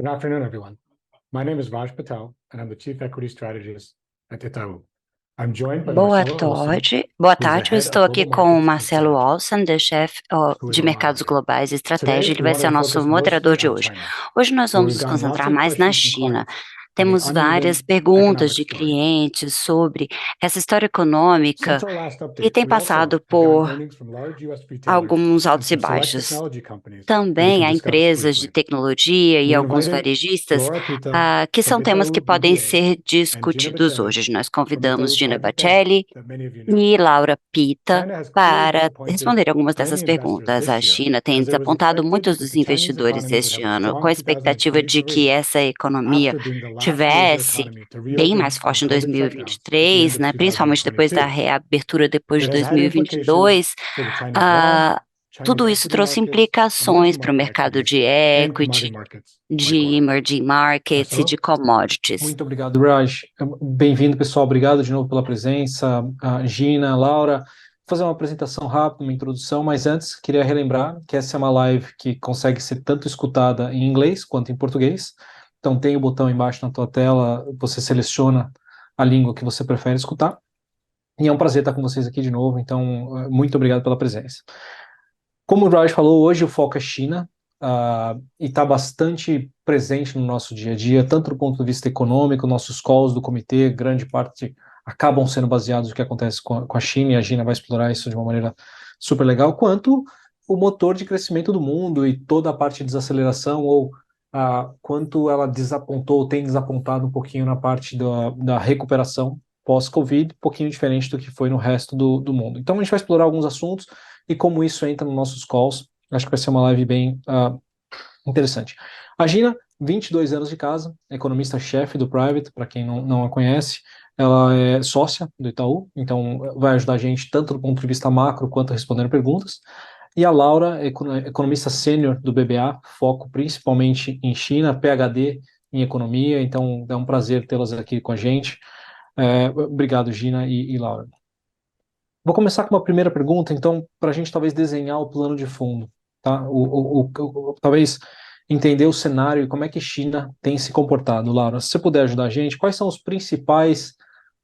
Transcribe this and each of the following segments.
Good afternoon, everyone. My name is Raj Patel, and I'm the Chief Equity Strategist at Itaú. I'm joined by Boa Marcelo Olson, tarde, boa who's the tarde. Eu head of estou aqui Global com o Markets and Marcelo Strategy, Olson, chefe who is de on the line Mercados today. Globais e Estratégia. Today, Ele we vai want ser o to nosso focus moderador mostly de on hoje. China, Hoje nós where vamos we've nos gotten lots concentrar of mais na questions from China. clients on the Temos várias uneven perguntas economic de story. clientes sobre essa história Since econômica our last que update, tem we also passado have gotten por earnings from large U.S. retailers alguns and altos e some select baixos. technology companies that we Também can há discuss empresas de briefly. tecnologia e We alguns invited varejistas Laura Pita que from são temas que Itaú podem BBA ser and Gina discutidos Bocelli hoje. Nós from convidamos Itaú Gina Private Bank, Bacelli that many of you know. e Laura Pita China has clearly para disappointed responder algumas dessas many investors perguntas. A this year, China tem as it was desapontado expected muitos that dos the Chinese investidores economy would este have a ano, com strong a expectativa de 2023 que essa economia after being the last major tivesse economy to bem reopen mais from forte em COVID shutdowns at the end 2023, of né, principalmente depois da 2022. reabertura depois de It has had implications 2022. for the Chinese yuan, ah, Chinese Tudo isso equity trouxe markets, implicações emerging para o market mercado equities, de and commodity equity, markets de like oil. emerging markets e de Marcelo? commodities. Muito obrigado, Raj. Bem-vindo, pessoal. Obrigado de novo pela presença. A Gina, Laura. Vou fazer uma apresentação rápida, uma introdução, mas antes queria relembrar que essa é uma live que consegue ser tanto escutada em inglês quanto em português. Então tem o botão embaixo na tua tela, você seleciona a língua que você prefere escutar. E é um prazer estar com vocês aqui de novo, então muito obrigado pela presença. Como o Raj falou, hoje o foco é China, e está bastante presente no nosso dia a dia, tanto do ponto de vista econômico, nossos calls do comitê, grande parte acabam sendo baseados no que acontece com a China, e a China vai explorar isso de uma maneira super legal, quanto o motor de crescimento do mundo e toda a parte de desaceleração, ou quanto ela desapontou, tem desapontado um pouquinho na parte da recuperação pós-Covid, um pouquinho diferente do que foi no resto do mundo. Então a gente vai explorar alguns assuntos e como isso entra nos nossos calls. Acho que vai ser uma live bem interessante. A Gina, 22 anos de casa, economista-chefe do Private, para quem não a conhece. Ela é sócia do Itaú, então vai ajudar a gente tanto do ponto de vista macro quanto respondendo perguntas. E a Laura, economista sênior do BBA, foco principalmente em China, PhD em economia, então é um prazer tê-las aqui com a gente. Obrigado, Gina e Laura. Vou começar com uma primeira pergunta, então, para a gente talvez desenhar o plano de fundo, tá? Talvez entender o cenário e como é que China tem se comportado. Laura, se você puder ajudar a gente, quais são os principais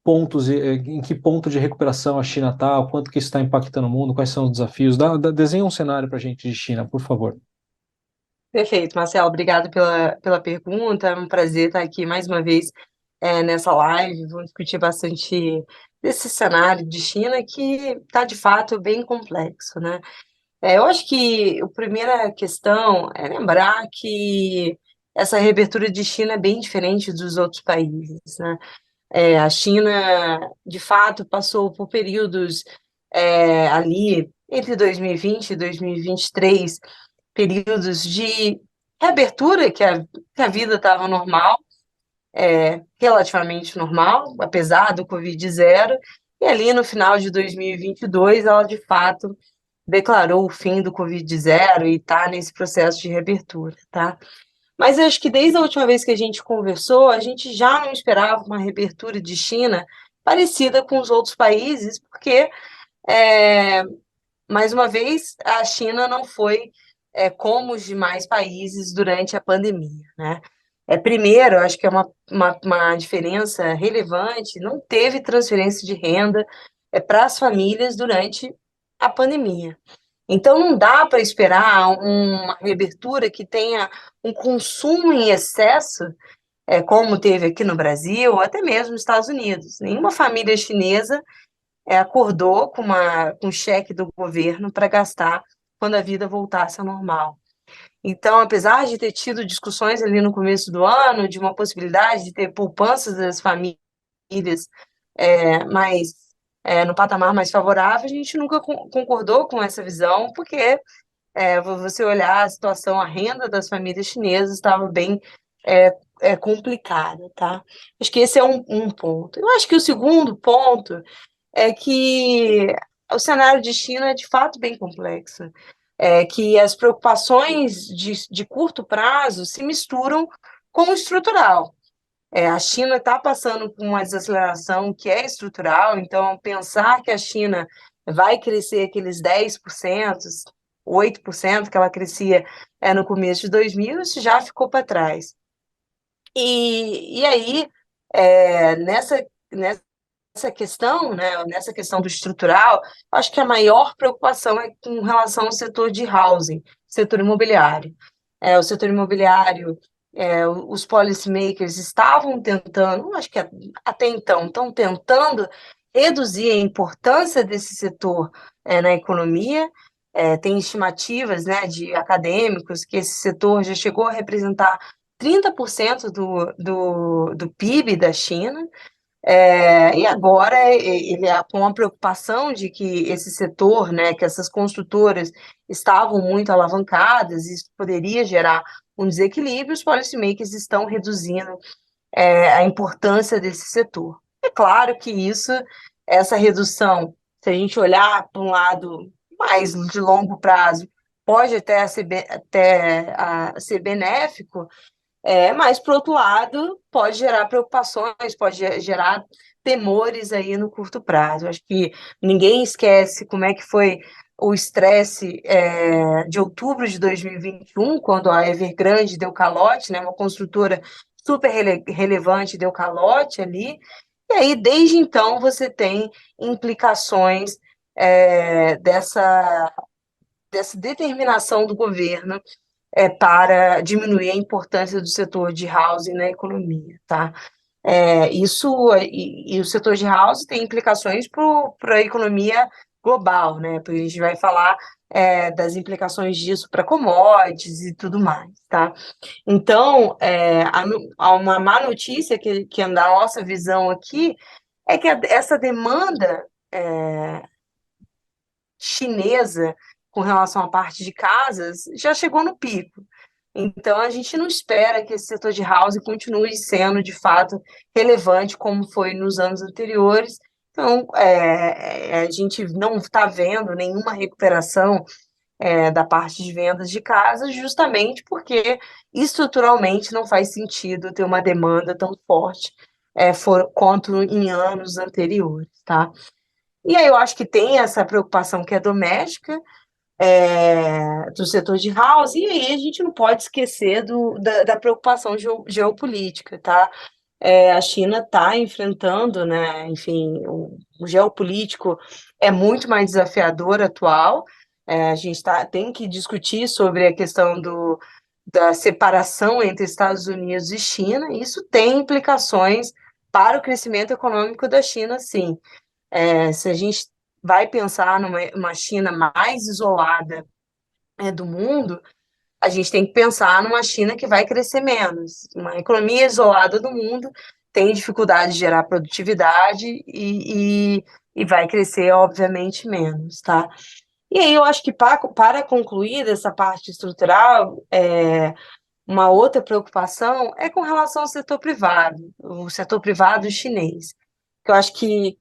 pontos, em que ponto de recuperação a China está, o quanto que isso está impactando o mundo, quais são os desafios? Desenha um cenário para a gente de China, por favor. Perfeito, Marcelo, obrigado pela pergunta, é um prazer estar aqui mais uma vez nessa live, vamos discutir bastante desse cenário de China que está de fato bem complexo, né? Eu acho que a primeira questão é lembrar que essa reabertura de China é bem diferente dos outros países, né? A China, de fato, passou por períodos ali entre 2020 e 2023, períodos de reabertura, que a vida estava normal, relativamente normal, apesar do Covid zero, e ali no final de 2022 ela, de fato, declarou o fim do Covid zero e está nesse processo de reabertura, tá? Mas eu acho que desde a última vez que a gente conversou, a gente já não esperava uma reabertura de China parecida com os outros países, porque, mais uma vez, a China não foi como os demais países durante a pandemia, né? Primeiro, acho que é uma diferença relevante, não teve transferência de renda para as famílias durante a pandemia. Então, não dá para esperar uma reabertura que tenha um consumo em excesso, como teve aqui no Brasil, ou até mesmo nos Estados Unidos. Nenhuma família chinesa acordou com um cheque do governo para gastar quando a vida voltasse ao normal. Então, apesar de ter tido discussões ali no começo do ano de uma possibilidade de ter poupanças das famílias no patamar mais favorável, a gente nunca concordou com essa visão, porque você olhar a situação, a renda das famílias chinesas estava bem complicada, tá? Acho que esse é um ponto. Eu acho que o segundo ponto é que o cenário de China é de fato bem complexo, que as preocupações de curto prazo se misturam com o estrutural. A China está passando por uma desaceleração que é estrutural, então pensar que a China vai crescer aqueles 10%, 8% que ela crescia no começo de 2000, isso já ficou para trás. E aí, nessa questão, né, nessa questão do estrutural, acho que a maior preocupação é com relação ao setor de housing, setor imobiliário. O setor imobiliário, os policymakers estavam tentando, acho que até então, estão tentando reduzir a importância desse setor na economia. Tem estimativas, né, de acadêmicos que esse setor já chegou a representar 30% do PIB da China. E agora ele com a preocupação de que esse setor, né, que essas construtoras estavam muito alavancadas, isso poderia gerar um desequilíbrio, os policymakers estão reduzindo a importância desse setor. É claro que essa redução, se a gente olhar para um lado mais de longo prazo, pode até ser benéfico, mas, por outro lado, pode gerar preocupações, pode gerar temores aí no curto prazo. Acho que ninguém esquece como é que foi o estresse de outubro de 2021, quando a Evergrande deu calote, né, uma construtora super relevante deu calote ali, e aí, desde então, você tem implicações dessa determinação do governo para diminuir a importância do setor de housing na economia, tá? E o setor de housing tem implicações para a economia global, né? Porque a gente vai falar das implicações disso para commodities e tudo mais, tá? Então, há uma má notícia que é da nossa visão aqui é que essa demanda chinesa com relação à parte de casas já chegou no pico. Então, a gente não espera que esse setor de housing continue sendo, de fato, relevante como foi nos anos anteriores. Então, a gente não está vendo nenhuma recuperação da parte de vendas de casas, justamente porque estruturalmente não faz sentido ter uma demanda tão forte quanto em anos anteriores, tá? E aí eu acho que tem essa preocupação que é doméstica, do setor de house, e aí a gente não pode esquecer da preocupação geopolítica, tá? A China está enfrentando, né, enfim, o geopolítico é muito mais desafiador atual. A gente tem que discutir sobre a questão da separação entre Estados Unidos e China. Isso tem implicações para o crescimento econômico da China, sim. Se a gente vai pensar numa China mais isolada do mundo, a gente tem que pensar numa China que vai crescer menos. Uma economia isolada do mundo tem dificuldade de gerar produtividade e vai crescer, obviamente, menos, tá? E aí eu acho que para concluir essa parte estrutural, uma outra preocupação é com relação ao setor privado, o setor privado chinês, que eu acho que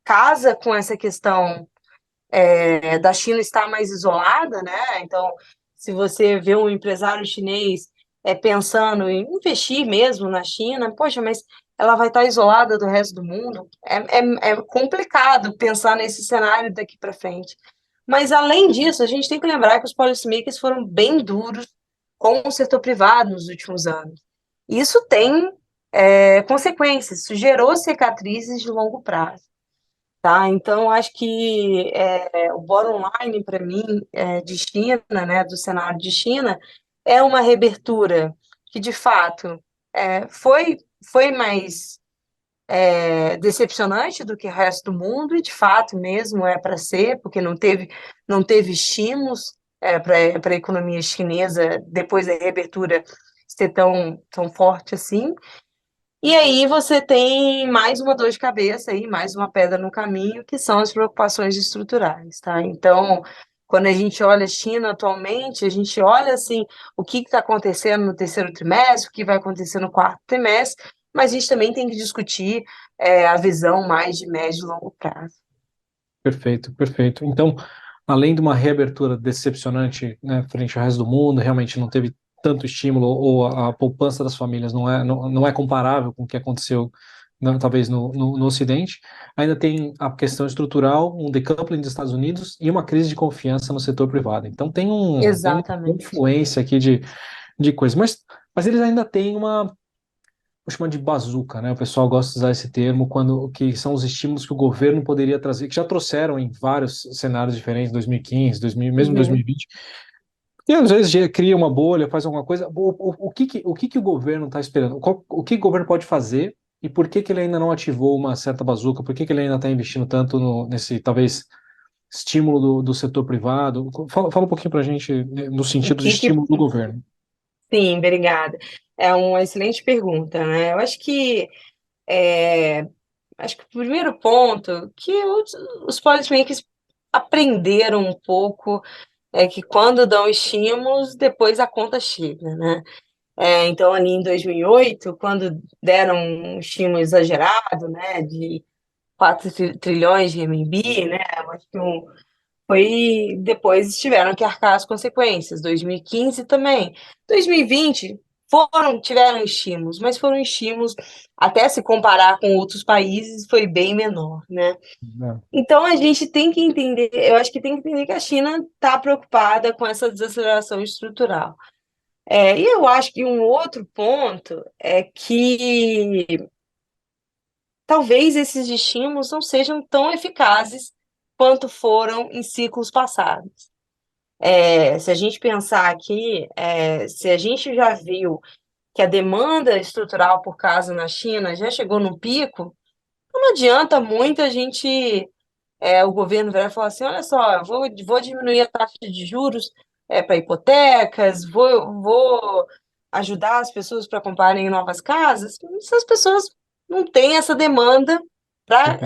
casa com essa questão da China estar mais isolada, né? Então, se você vê um empresário chinês pensando em investir mesmo na China, poxa, mas ela vai estar isolada do resto do mundo. É complicado pensar nesse cenário daqui para frente. Mas, além disso, a gente tem que lembrar que os policymakers foram bem duros com o setor privado nos últimos anos. Isso tem consequências, isso gerou cicatrizes de longo prazo. Tá? Então, acho que o bottom line, para mim, de China, né, do cenário de China, é uma reabertura que, de fato, foi mais decepcionante do que o resto do mundo, e, de fato, mesmo é para ser, porque não teve estímulos para a economia chinesa depois da reabertura ser tão forte assim. E aí você tem mais uma dor de cabeça aí, mais uma pedra no caminho, que são as preocupações estruturais, tá? Então, quando a gente olha a China atualmente, a gente olha assim o que está acontecendo no terceiro trimestre, o que vai acontecer no quarto trimestre, mas a gente também tem que discutir a visão mais de médio e longo prazo. Perfeito, perfeito. Então, além de uma reabertura decepcionante, né, frente ao resto do mundo, realmente não teve tanto estímulo, ou a poupança das famílias não é comparável com o que aconteceu, né, talvez no Ocidente, ainda tem a questão estrutural, um decoupling dos Estados Unidos e uma crise de confiança no setor privado. Então tem uma Exatamente. influência aqui de coisas, mas eles ainda têm vou chamar de bazuca, né? O pessoal gosta de usar esse termo que são os estímulos que o governo poderia trazer, que já trouxeram em vários cenários diferentes, 2015, 2000, mesmo Uhum. 2020. E às vezes cria uma bolha, faz alguma coisa. O que o governo está esperando? O que o governo pode fazer e por que que ele ainda não ativou uma certa bazuca? Por que que ele ainda está investindo tanto nesse, talvez, estímulo do setor privado? Fala um pouquinho para a gente, né, no O sentido de que que... estímulo do governo. Sim, obrigada. É uma excelente pergunta, né? Eu é, acho que o primeiro ponto que os policymakers aprenderam um pouco é que quando dão estímulos, depois a conta chega, né? Então, ali em 2008, quando deram um estímulo exagerado, né, de 4 trilhões de RMB, né, eu acho que depois tiveram que arcar as consequências. 2015 também. 2020 tiveram estímulos, mas foram estímulos, até se comparar com outros países, foi bem menor, né? Né? Então a gente tem que entender, eu acho que tem que entender que a China está preocupada com essa desaceleração estrutural. E eu acho que um outro ponto é que talvez esses estímulos não sejam tão eficazes quanto foram em ciclos passados. Se a gente pensar aqui, se a gente já viu que a demanda estrutural por casa na China já chegou no pico, não adianta muito o governo virar e falar assim, olha só, eu vou diminuir a taxa de juros para hipotecas, vou ajudar as pessoas para comprarem novas casas, se as pessoas não têm essa demanda para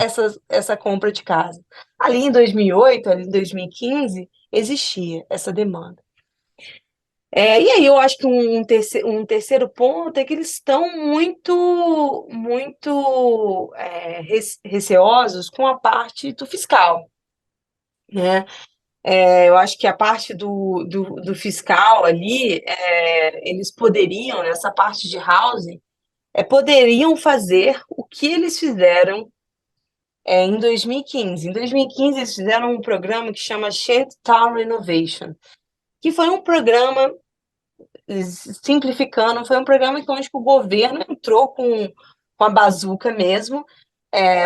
essa compra de casa. Ali em 2008, ali em 2015, existia essa demanda. E aí eu acho que um terceiro ponto é que eles estão muito receosos com a parte do fiscal, né? Eu acho que a parte do fiscal ali, eles poderiam, nessa parte de housing, poderiam fazer o que eles fizeram em 2015. Em 2015, eles fizeram um programa que chama Shared Town Renovation, que foi um programa, simplificando, foi um programa onde o governo entrou com a bazuca mesmo,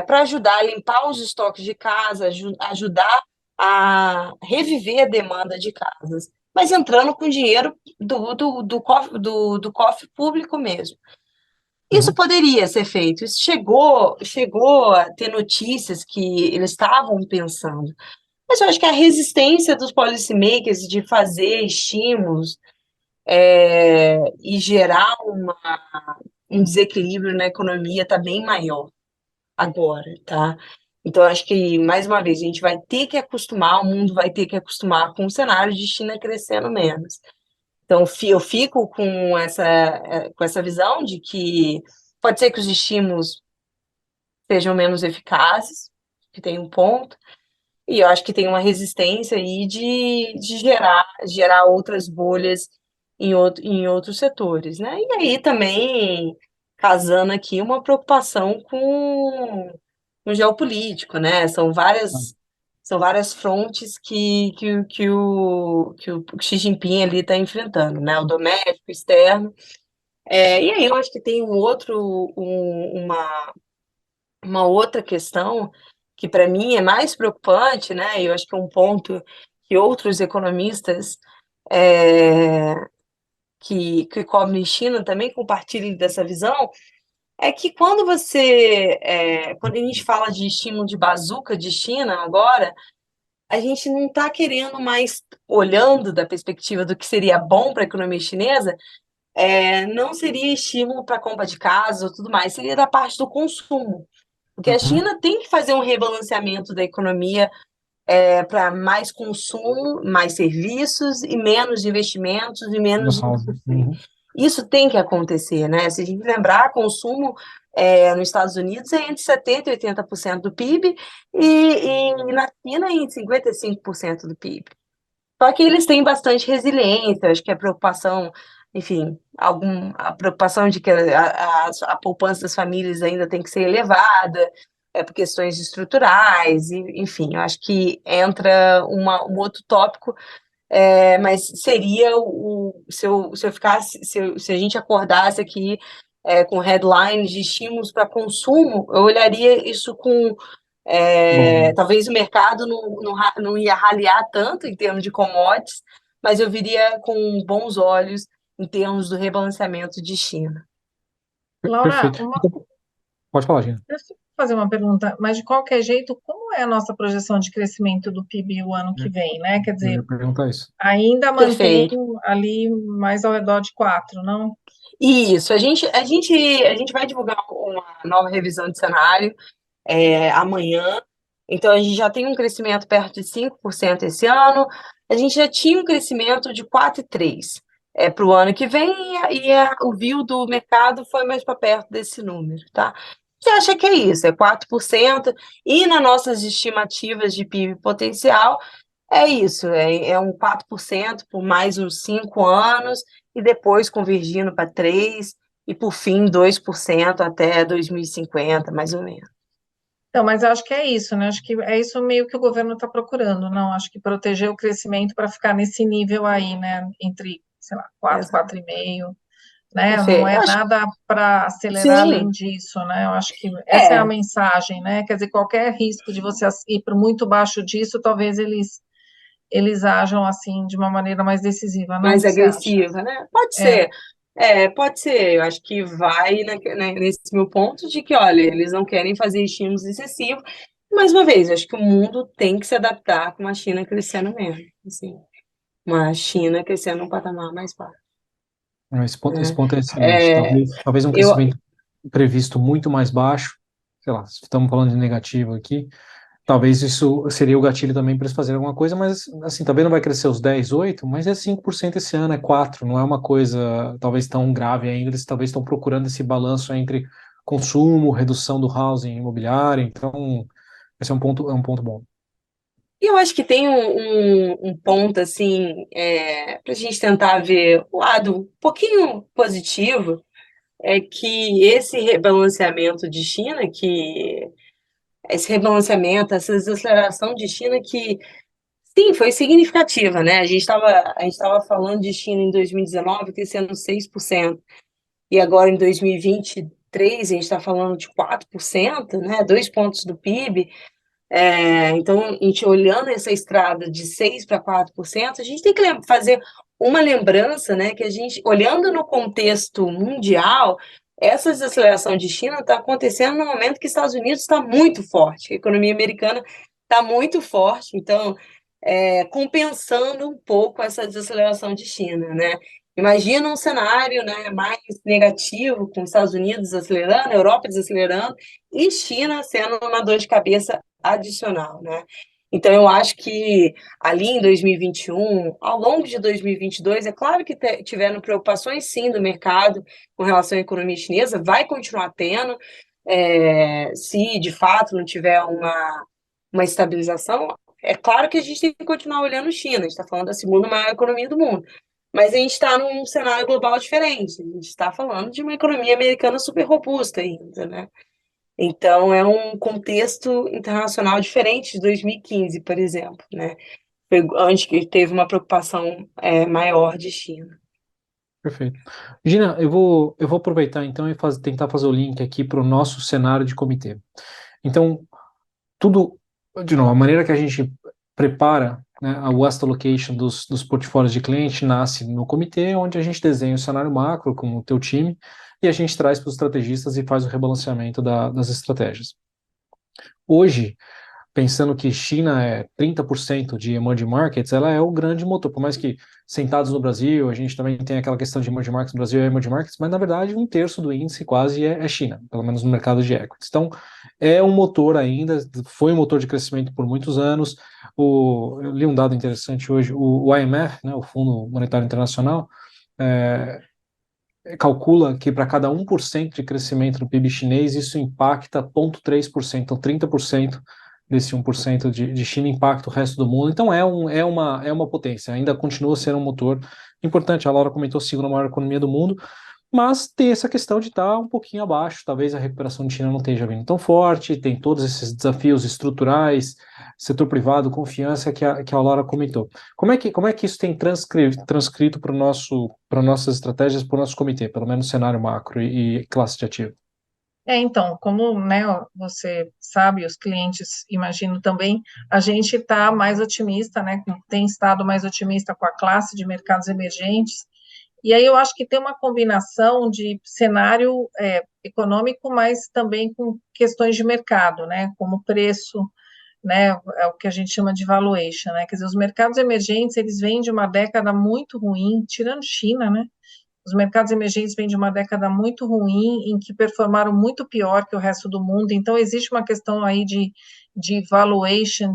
para ajudar a limpar os estoques de casa, ajudar a reviver a demanda de casas, mas entrando com dinheiro do cofre público mesmo. Isso Uhum. poderia ser feito. Isso chegou a ter notícias que eles estavam pensando. Mas eu acho que a resistência dos policymakers de fazer estímulos e gerar um desequilíbrio na economia está bem maior agora, tá? Então, acho que, mais uma vez, a gente vai ter que acostumar, o mundo vai ter que acostumar com o cenário de China crescendo menos. Então, eu fico com essa visão de que pode ser que os estímulos sejam menos eficazes, que tem um ponto, e eu acho que tem uma resistência aí de gerar outras bolhas em outros setores, né? E aí também, casando aqui, uma preocupação com o geopolítico, né? São várias frontes que o Xi Jinping ali está enfrentando, né? O doméstico, o externo. E aí eu acho que tem uma outra questão que para mim é mais preocupante, né? E eu acho que é um ponto que outros economistas é, que cobrem China também compartilham dessa visão, é que quando a gente fala de estímulo de bazuca de China agora, a gente não está querendo mais, olhando da perspectiva do que seria bom para a economia chinesa, não seria estímulo para compra de casa ou tudo mais, seria da parte do consumo. Porque a Uhum. China tem que fazer um rebalanceamento da economia para mais consumo, mais serviços e menos investimentos e menos Nossa. indústria. Isso tem que acontecer, né? Se a gente lembrar, consumo nos Estados Unidos é entre 70% e 80% do PIB e na China é em 55% do PIB. Só que eles têm bastante resiliência, acho que a preocupação, enfim, a preocupação de que a poupança das famílias ainda tem que ser elevada, por questões estruturais, enfim, eu acho que entra um outro tópico, mas seria se a gente acordasse aqui com headlines de estímulos para consumo, eu olharia isso com Bom, talvez o mercado não ia raliar tanto em termos de commodities, mas eu viria com bons olhos em termos do rebalanceamento de China. Laura, perfeito. Então, pode falar, Gina. deixa eu fazer uma pergunta, mas de qualquer jeito, como é a nossa projeção de crescimento do PIB o ano que vem, né? Quer Eu dizer, ia perguntar isso. ainda mantém Perfeito. ali mais ao redor de 4, não? Isso, a gente vai divulgar uma nova revisão de cenário amanhã. Então, a gente já tem um crescimento perto de 5% esse ano. A gente já tinha um crescimento de 4,3% para o ano que vem, o view do mercado foi mais para perto desse número, tá? Você acha que é isso, é 4%, e nas nossas estimativas de PIB potencial, é isso, é um 4% por mais uns 5 anos, e depois convergindo para 3%, e por fim 2% até 2050, mais ou menos. Não, mas eu acho que é isso, né? Acho que é isso meio que o governo está procurando, não? Acho que proteger o crescimento para ficar nesse nível aí, né? Entre, sei lá, 4, Exato. 4,5, né? Não Perfeito. Eu é acho nada para acelerar além sim, disso, né? Eu acho que essa é a é, mensagem, né? Quer dizer, qualquer risco de você ir para muito baixo disso, talvez eles ajam assim de uma maneira mais decisiva, não? O mais que você acha? agressiva, né? Pode É, ser. Pode ser. Eu acho que vai nesse meu ponto de que, olha, eles não querem fazer estímulos excessivos. Mais uma vez, eu acho que o mundo tem que se adaptar com uma China crescendo mesmo, assim, uma China crescendo num patamar mais baixo, Esse né? ponto é excelente. É, Talvez um eu, crescimento previsto muito mais baixo, sei lá, se estamos falando de negativo aqui, talvez isso seria o gatilho também para eles fazerem alguma coisa, mas assim, também não vai crescer os 10, 8, mas é 5% esse ano, é 4, não é uma coisa talvez tão grave ainda, eles talvez estão procurando esse balanço entre consumo, redução do housing imobiliário, então esse é um ponto bom. E eu acho que tem um ponto, assim, para a gente tentar ver o lado um pouquinho positivo, é que esse rebalanceamento, essa desaceleração de China que, sim, foi significativa, né? A gente estava falando de China em 2019 crescendo 6%, e agora em 2023 a gente está falando de 4%, né? 2 pontos do PIB. Então, a gente olhando essa estrada de 6 para 4%, a gente tem que fazer uma lembrança, né, que a gente, olhando no contexto mundial, essa desaceleração de China está acontecendo no momento que os Estados Unidos está muito forte, a economia americana está muito forte, então, compensando um pouco essa desaceleração de China, né? Imagina um cenário, né, mais negativo, com os Estados Unidos acelerando, a Europa desacelerando, e China sendo uma dor de cabeça adicional, né? Então, eu acho que ali em 2021, ao longo de 2022, é claro que tiveram preocupações, sim, do mercado com relação à economia chinesa, vai continuar tendo, se de fato não tiver uma estabilização. É claro que a gente tem que continuar olhando China, a gente está falando da segunda maior economia do mundo, mas a gente está num cenário global diferente, a gente está falando de uma economia americana super robusta ainda, né? Então, é um contexto internacional diferente de 2015, por exemplo, né? Foi antes que teve uma preocupação maior de China. Perfeito. Gina, eu vou aproveitar então e tentar fazer o link aqui para o nosso cenário de comitê. Então, tudo, de novo, a maneira que a gente prepara, né, a West Allocation dos portfólios de cliente nasce no comitê, onde a gente desenha o cenário macro com o teu time e a gente traz para os estrategistas e faz o rebalanceamento das estratégias. Hoje, pensando que China é 30% de emerging markets, ela é o grande motor, por mais que sentados no Brasil, a gente também tem aquela questão de emerging markets no Brasil, é emerging markets, mas na verdade um terço do índice quase é China, pelo menos no mercado de equities. Então, é um motor ainda, foi um motor de crescimento por muitos anos. Eu li um dado interessante hoje, o IMF, né, o Fundo Monetário Internacional, é, calcula que para cada 1% de crescimento do PIB chinês, isso impacta 0,3%, então 30% desse 1% de China impacta o resto do mundo. Então é uma potência, ainda continua sendo um motor importante. A Laura comentou a segunda maior economia do mundo. mas tem essa questão de estar um pouquinho abaixo, talvez a recuperação de China não esteja vindo tão forte, tem todos esses desafios estruturais, setor privado, confiança que a Laura comentou. Como é que isso tem transcrito para nossas estratégias, para o nosso comitê, pelo menos cenário macro e classe de ativo? Então, como, né, você sabe, os clientes, imagino também, a gente está mais otimista, né, tem estado mais otimista com a classe de mercados emergentes, e aí eu acho que tem uma combinação de cenário econômico, mas também com questões de mercado, né, como preço, né, é o que a gente chama de valuation, né, quer dizer, os mercados emergentes, eles vêm de uma década muito ruim, tirando China, né, os mercados emergentes vêm de uma década muito ruim, em que performaram muito pior que o resto do mundo, então existe uma questão aí de valuation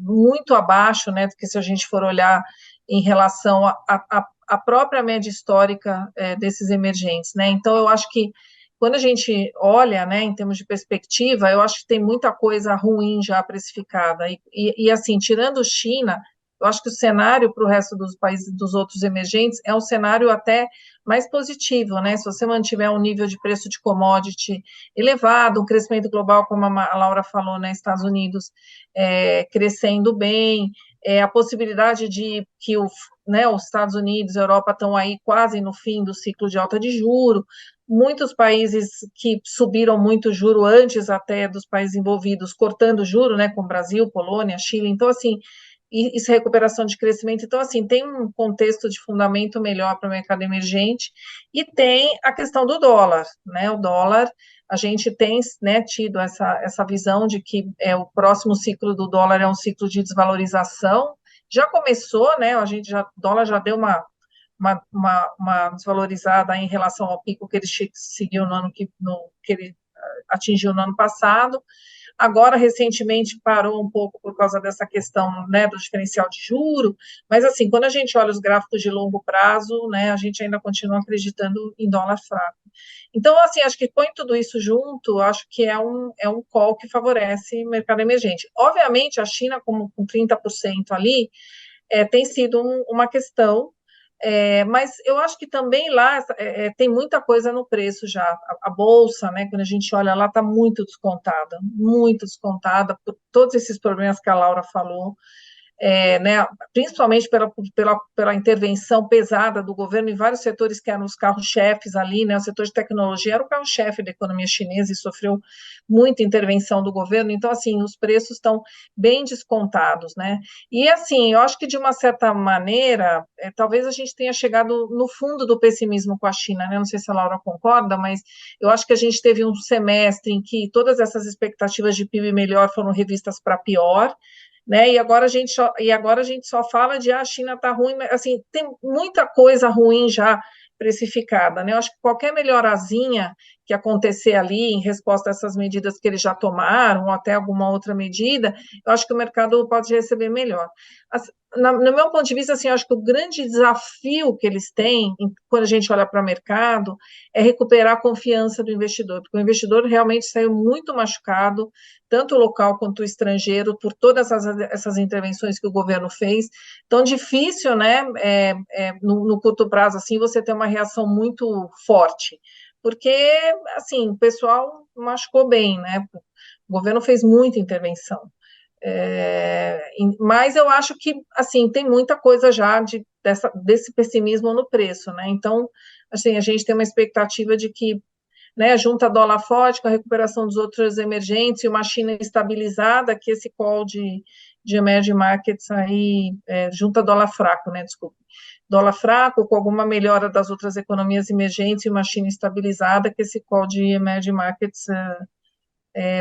muito abaixo, né, do que se a gente for olhar em relação à própria média histórica desses emergentes, né, então eu acho que quando a gente olha, né, em termos de perspectiva, eu acho que tem muita coisa ruim já precificada, e assim, tirando China, eu acho que o cenário para o resto dos países, dos outros emergentes, é um cenário até mais positivo, né? Se você mantiver um nível de preço de commodity elevado, um crescimento global, como a Laura falou, né? Estados Unidos crescendo bem, a possibilidade de que né, os Estados Unidos e a Europa estão aí quase no fim do ciclo de alta de juro, muitos países que subiram muito juro antes até dos países envolvidos, cortando juro, né, como Brasil, Polônia, Chile, então, assim, isso é recuperação de crescimento. Então, assim, tem um contexto de fundamento melhor para o mercado emergente e tem a questão do dólar, né? O dólar, a gente tem, né, tido essa visão de que o próximo ciclo do dólar é um ciclo de desvalorização. Já começou, né? O dólar já deu uma desvalorizada em relação ao pico que ele seguiu que ele atingiu no ano passado. Agora, recentemente, parou um pouco por causa dessa questão, né, do diferencial de juro, mas, assim, quando a gente olha os gráficos de longo prazo, né, a gente ainda continua acreditando em dólar fraco. Então, assim, acho que põe tudo isso junto, acho que é um call que favorece o mercado emergente. Obviamente, a China, como com 30% ali, tem sido uma questão, mas eu acho que também lá tem muita coisa no preço já. A bolsa, né, quando a gente olha lá, está muito descontada por todos esses problemas que a Laura falou. Né, principalmente pela intervenção pesada do governo em vários setores que eram os carros-chefes ali, né, o setor de tecnologia era o carro-chefe da economia chinesa e sofreu muita intervenção do governo, então, assim, os preços estão bem descontados, né, e, assim, eu acho que, de uma certa maneira, talvez a gente tenha chegado no fundo do pessimismo com a China, né, não sei se a Laura concorda, mas eu acho que a gente teve um semestre em que todas essas expectativas de PIB melhor foram revistas para pior, né? E agora a gente só fala de a China está ruim, mas, assim, tem muita coisa ruim já precificada, né? Eu acho que qualquer melhorazinha que acontecer ali em resposta a essas medidas que eles já tomaram, ou até alguma outra medida, eu acho que o mercado pode receber melhor. No meu ponto de vista, assim, eu acho que o grande desafio que eles têm, quando a gente olha para o mercado, é recuperar a confiança do investidor, porque o investidor realmente saiu muito machucado, tanto o local quanto o estrangeiro, por todas essas intervenções que o governo fez. Então, difícil, né, no curto prazo, assim, você ter uma reação muito forte, porque, assim, o pessoal machucou bem, né, o governo fez muita intervenção. Mas eu acho que, assim, tem muita coisa já desse pessimismo no preço, né, então, assim, a gente tem uma expectativa de que, né, junta dólar forte com a recuperação dos outros emergentes e uma China estabilizada, que esse call de emerging markets aí, junta dólar fraco, né, desculpe, dólar fraco com alguma melhora das outras economias emergentes e uma China estabilizada, que esse call de emerging markets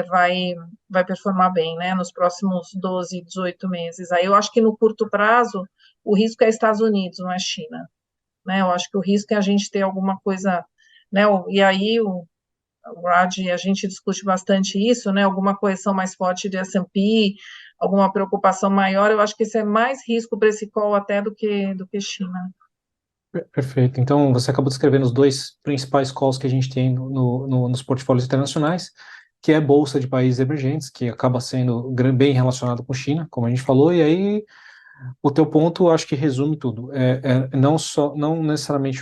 vai performar bem, né, nos próximos 12, 18 meses. Aí eu acho que no curto prazo, o risco é Estados Unidos, não é China, né, eu acho que o risco é a gente ter alguma coisa, né, e aí o Raj, a gente discute bastante isso, né, alguma correção mais forte de S&P, alguma preocupação maior, eu acho que isso é mais risco para esse call até do que China. Perfeito. Então, você acabou descrevendo os dois principais calls que a gente tem nos portfólios internacionais, que é a Bolsa de Países Emergentes, que acaba sendo bem relacionado com China, como a gente falou, e aí o teu ponto, acho que resume tudo. Não necessariamente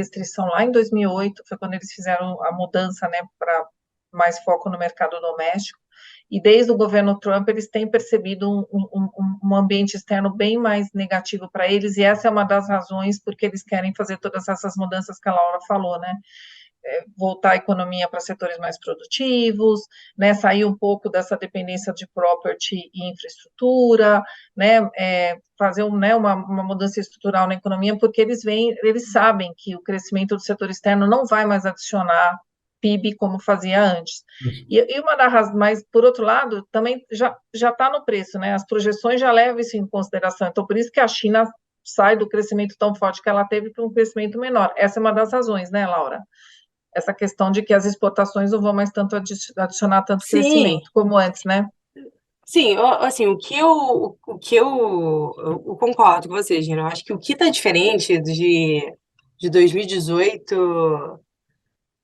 restrição lá em 2008, foi quando eles fizeram a mudança, né, para mais foco no mercado doméstico, e desde o governo Trump eles têm percebido um ambiente externo bem mais negativo para eles, e essa é uma das razões porque eles querem fazer todas essas mudanças que a Laura falou, né? Voltar a economia para setores mais produtivos, né, sair um pouco dessa dependência de property e infraestrutura, né, fazer uma mudança estrutural na economia, porque eles sabem que o crescimento do setor externo não vai mais adicionar PIB como fazia antes. E uma das razões, mas por outro lado, também já está no preço, né, as projeções já levam isso em consideração, então por isso que a China sai do crescimento tão forte que ela teve para um crescimento menor. Essa é uma das razões, né, Laura? Essa questão de que as exportações não vão mais tanto adicionar tanto Sim. crescimento como antes, né? Sim, assim, o que eu concordo com você, Gina. Eu acho que o que está diferente de 2018,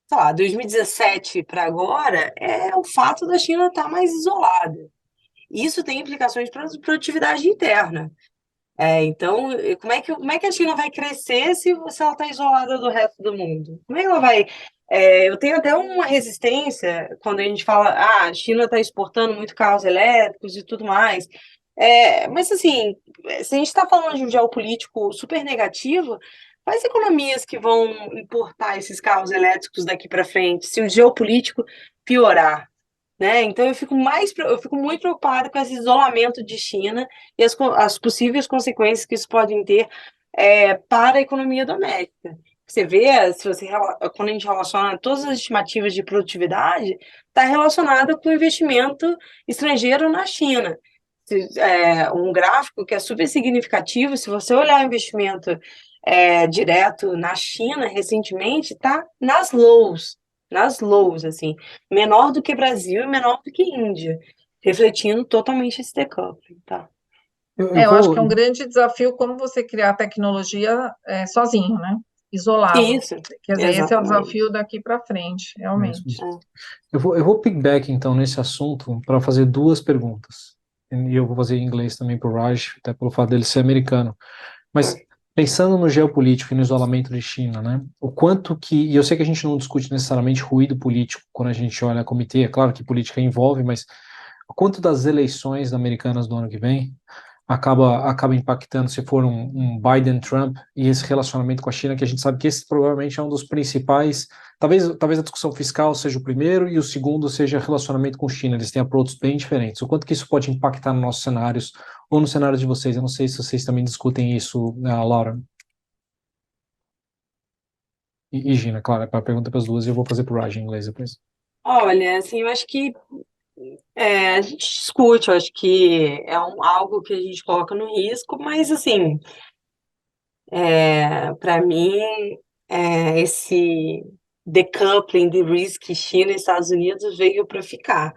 sei lá, 2017 para agora, é o fato da China estar mais isolada. Isso tem implicações para a produtividade interna. Então, como é que a China vai crescer se ela está isolada do resto do mundo? Como é que ela vai... eu tenho até uma resistência quando a gente fala, a China está exportando muito carros elétricos e tudo mais. Mas, assim, se a gente está falando de um geopolítico super negativo, quais economias que vão importar esses carros elétricos daqui para frente, se o geopolítico piorar? Né? Então, eu fico muito preocupada com esse isolamento de China e as possíveis consequências que isso pode ter para a economia doméstica. Você vê, quando a gente relaciona todas as estimativas de produtividade, está relacionada com o investimento estrangeiro na China. Um gráfico que é super significativo, se você olhar o investimento direto na China recentemente, está nas lows, assim, menor do que Brasil e menor do que Índia, refletindo totalmente esse decoupling, tá? Eu acho que é um grande desafio como você criar tecnologia sozinho, né? Isolado. Isso, Quer dizer, esse é o exatamente. desafio daqui para frente, realmente. Eu vou piggyback, então, nesse assunto para fazer duas perguntas. E eu vou fazer em inglês também para o Raj, até pelo fato dele ser americano. Mas pensando no geopolítico e no isolamento de China, né? O quanto que... E eu sei que a gente não discute necessariamente ruído político quando a gente olha a comitê, é claro que política envolve, mas o quanto das eleições americanas do ano que vem acaba impactando se for um Biden-Trump e esse relacionamento com a China, que a gente sabe que esse provavelmente é um dos principais, talvez a discussão fiscal seja o primeiro e o segundo seja relacionamento com a China, eles têm approaches bem diferentes. O quanto que isso pode impactar nos nossos cenários ou no cenário de vocês? Eu não sei se vocês também discutem isso, Laura. E Gina, claro, é para pergunta para as duas e eu vou fazer para o Raj em inglês depois. Olha, assim, eu acho que a gente discute, eu acho que é algo que a gente coloca no risco, mas, assim, para mim, esse decoupling de risk China e Estados Unidos veio para ficar.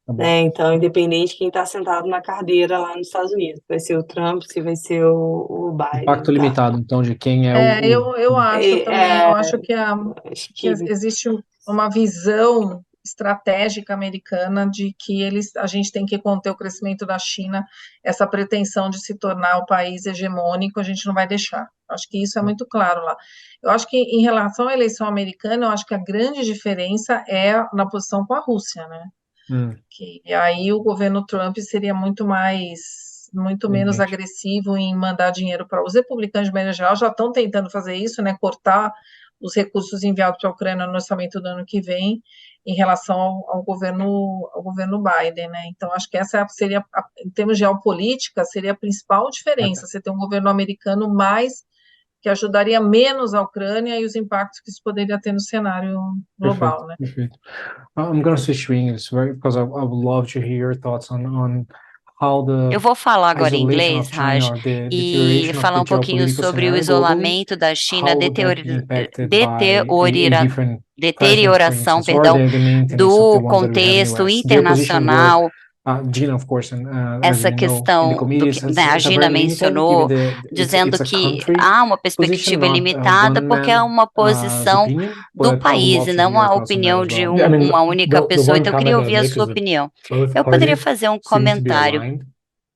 Tá bom. Né? Então, independente de quem está sentado na cadeira lá nos Estados Unidos, vai ser o Trump, se vai ser o Biden. Impacto tá? limitado, então, de quem é Eu acho também, eu acho que Acho que existe uma visão estratégica americana de que a gente tem que conter o crescimento da China, essa pretensão de se tornar o país hegemônico, a gente não vai deixar. Acho que isso é muito claro lá. Eu acho que em relação à eleição americana, eu acho que a grande diferença é na posição com a Rússia, né? E aí o governo Trump seria muito menos agressivo em mandar dinheiro para os republicanos de maneira geral, já estão tentando fazer isso, né? Cortar os recursos enviados para a Ucrânia no orçamento do ano que vem em relação ao governo Biden, né? Então, acho que essa seria, em termos de geopolítica, seria a principal diferença, você ter um governo americano que ajudaria menos a Ucrânia e os impactos que isso poderia ter no cenário global, né? Perfeito. I'm going to switch to English, right? Because I would love to hear your thoughts on how the Eu vou falar agora em isolation inglês, of China Raj, or the e deterioration of falar the um pouquinho geopolitical sobre o scenario globally, isolamento da China, how would that be impacted by a different deterioração, president, for instance, or the maintenance of the do ones that we have in the contexto US. Your position, internacional. Gina, of course, and as Essa you know, in the questão committee, né, a Gina mencionou, dizendo que há uma perspectiva limitada porque é uma posição do país e não a opinião de uma única pessoa. Então, eu queria ouvir a sua opinião. Eu poderia fazer um comentário.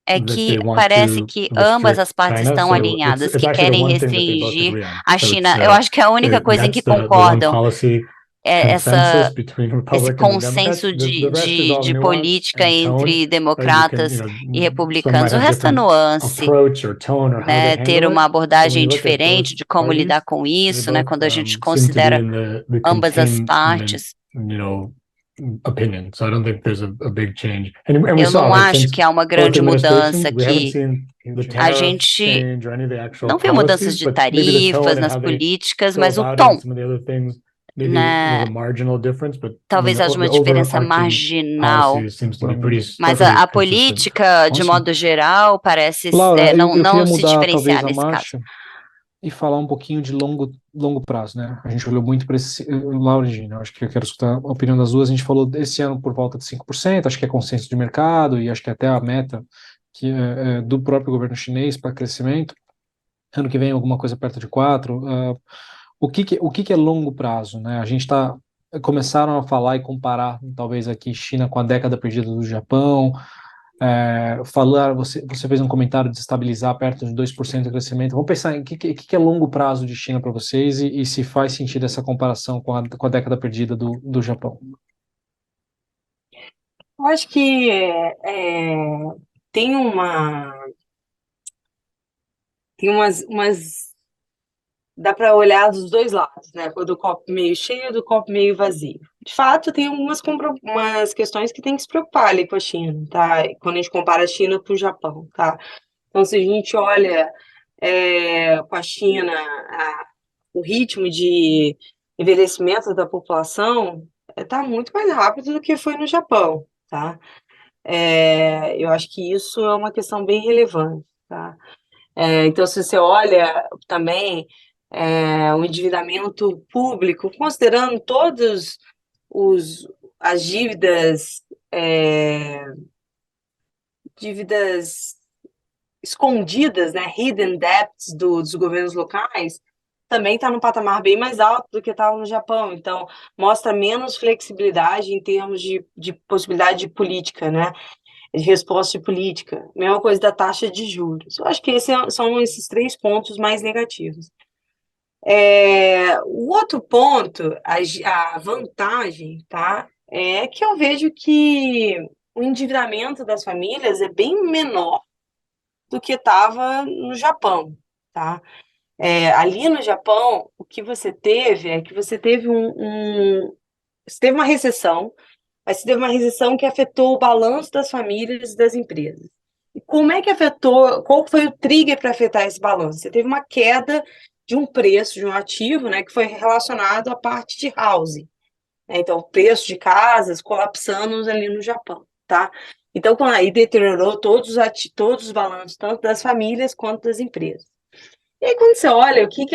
É que parece que ambas as partes estão alinhadas, que querem restringir a China. Eu acho que é a única coisa em que concordam. esse consenso de política entre democratas e republicanos. O resto é nuance, né? Ter uma abordagem diferente de como lidar com isso, né? Quando a gente considera ambas as partes. Eu não acho que há uma grande mudança aqui. A gente não viu mudanças de tarifas nas políticas, mas o tom, né? Talvez haja uma diferença marginal, mas a política, de modo geral, parece Laura, não queria se mudar diferenciar talvez a nesse caso. marcha e falar um pouquinho de longo prazo, né? A gente olhou muito para esse, Laura e Gina, acho que eu quero escutar a opinião das duas. A gente falou desse ano por volta de 5%, acho que é consenso de mercado e acho que até a meta que do próprio governo chinês para crescimento. Ano que vem alguma coisa perto de 4%. O que é longo prazo, né? A gente começaram a falar e comparar talvez aqui China com a década perdida do Japão. Você fez um comentário de estabilizar perto de 2% de crescimento. Vamos pensar em o que é longo prazo de China para vocês e se faz sentido essa comparação com a década perdida do Japão. Eu acho que tem umas dá para olhar dos dois lados, né? Do copo meio cheio, do copo meio vazio. De fato, tem umas questões que tem que se preocupar ali com a China, tá? Quando a gente compara a China com o Japão, tá? Então, se a gente olha com a China o ritmo de envelhecimento da população está muito mais rápido do que foi no Japão, tá? Eu acho que isso é uma questão bem relevante, tá? Então, se você olha também o endividamento público, considerando todas as dívidas escondidas, né, hidden debts dos governos locais, também está num patamar bem mais alto do que estava no Japão. Então, mostra menos flexibilidade em termos de possibilidade de política, né? De resposta de política. Mesma coisa da taxa de juros. Eu acho que são esses 3 pontos mais negativos. O outro ponto, a vantagem, tá? É que eu vejo que o endividamento das famílias é bem menor do que estava no Japão, tá? Ali no Japão, o que você teve é que você teve você teve uma recessão, mas você teve uma recessão que afetou o balanço das famílias e das empresas. E como é que afetou? Qual foi o trigger para afetar esse balanço? Você teve uma queda de um preço de um ativo, né, que foi relacionado à parte de housing. Então, o preço de casas colapsando ali no Japão, tá? Então, aí deteriorou todos os balanços, tanto das famílias quanto das empresas. E aí, quando você olha o que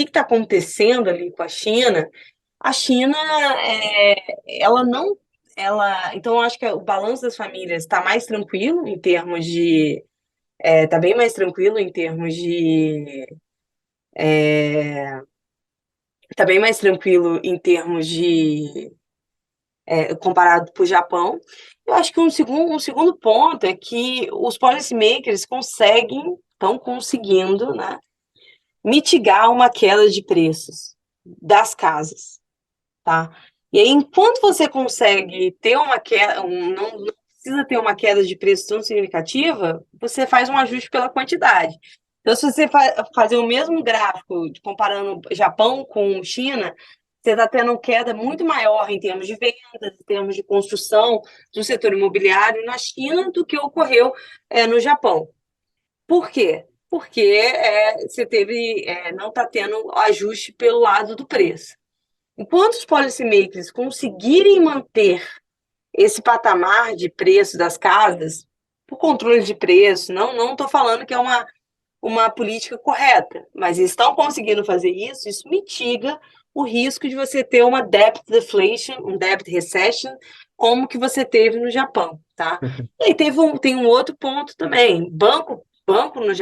está acontecendo ali com a China ela não. Então, eu acho que o balanço das famílias está mais tranquilo em termos de. Está bem mais tranquilo em termos de. Está bem mais tranquilo em termos de. Comparado para o Japão. Eu acho que um segundo ponto é que os policymakers estão conseguindo, né, mitigar uma queda de preços das casas, tá? E aí, enquanto você consegue ter uma queda, não precisa ter uma queda de preço tão significativa, você faz um ajuste pela quantidade. Então, se você fazer o mesmo gráfico comparando Japão com China, você está tendo queda muito maior em termos de vendas, em termos de construção do setor imobiliário na China do que ocorreu no Japão. Por quê? Porque você não está tendo ajuste pelo lado do preço. Enquanto os policymakers conseguirem manter esse patamar de preço das casas, por controle de preço, não estou falando que é uma política correta, mas eles estão conseguindo fazer isso mitiga o risco de você ter uma debt deflation, um debt recession, como que você teve no Japão, tá? E aí tem um outro ponto também, banco no